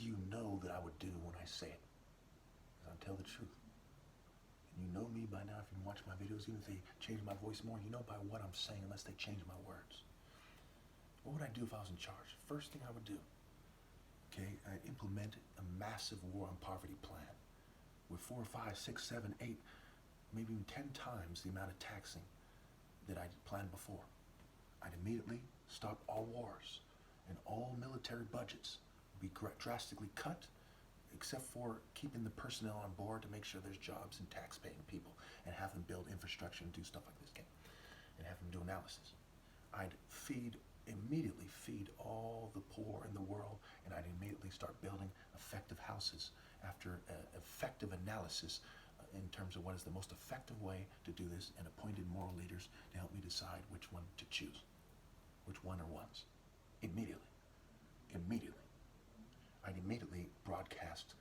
do you know that I would do when I say it? Because I tell the truth. And you know me by now, if you watch my videos, even if they change my voice more, you know by what I'm saying unless they change my words. What would I do if I was in charge? First thing I would do, okay, I'd implement a massive war on poverty plan with 4, 5, 6, 7, 8, maybe even 10 times the amount of taxing that I planned before. I'd immediately stop all wars, and all military budgets would be drastically cut, except for keeping the personnel on board to make sure there's jobs and tax-paying people, and have them build infrastructure and do stuff like this, okay? And have them do analysis. I'd immediately feed all the poor in the world, and I'd immediately start building effective houses after effective analysis in terms of what is the most effective way to do this, and appointed moral leaders to help me decide which one to choose, which one or ones. Immediately. I'd immediately broadcast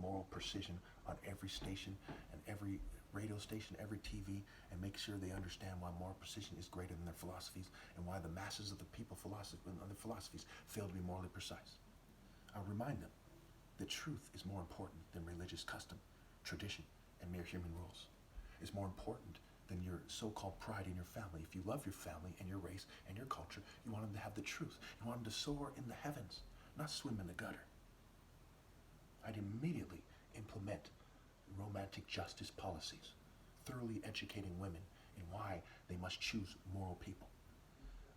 moral precision on every station and every radio station, every TV, and make sure they understand why moral precision is greater than their philosophies, and why the masses of the people other philosophies fail to be morally precise. I'll remind them that truth is more important than religious custom, tradition, and mere human rules. It's more important than your so-called pride in your family. If you love your family and your race and your culture, you want them to have the truth. You want them to soar in the heavens, not swim in the gutter. I'd immediately implement romantic justice policies, thoroughly educating women in why they must choose moral people.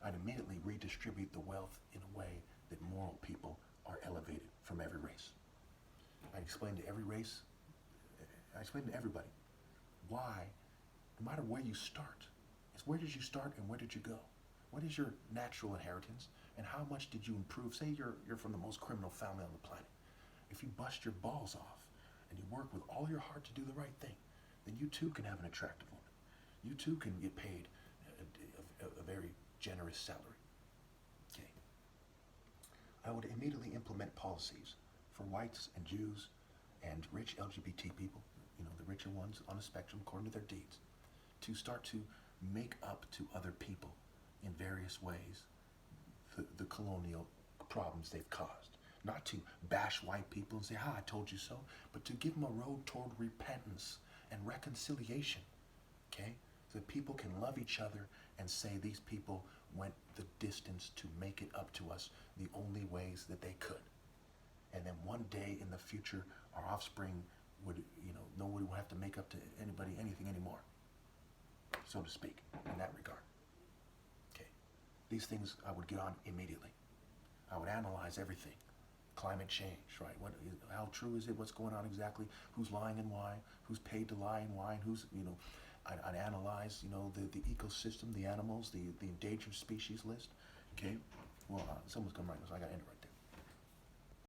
I'd immediately redistribute the wealth in a way that moral people are elevated from every race. I'd explain to every race, I explain to everybody why, no matter where you start, it's where did you start and where did you go? What is your natural inheritance, and how much did you improve? Say you're from the most criminal family on the planet. If you bust your balls off and you work with all your heart to do the right thing, then you too can have an attractive woman. You too can get paid a very generous salary. Okay. I would immediately implement policies for whites and Jews and rich LGBT people, the richer ones on the spectrum according to their deeds, to start to make up to other people in various ways the colonial problems they've caused. Not to bash white people and say, I told you so, but to give them a road toward repentance and reconciliation, okay? So that people can love each other and say these people went the distance to make it up to us the only ways that they could. And then one day in the future, our offspring would, nobody would have to make up to anybody anything anymore, so to speak, in that regard. Okay. These things I would get on immediately. I would analyze everything. Climate change, right? How true is it? What's going on exactly? Who's lying and why? Who's paid to lie and why? And who's, I'd analyze, the ecosystem, the animals, the endangered species list. Okay? Well, someone's coming right now, so I got to end it right there.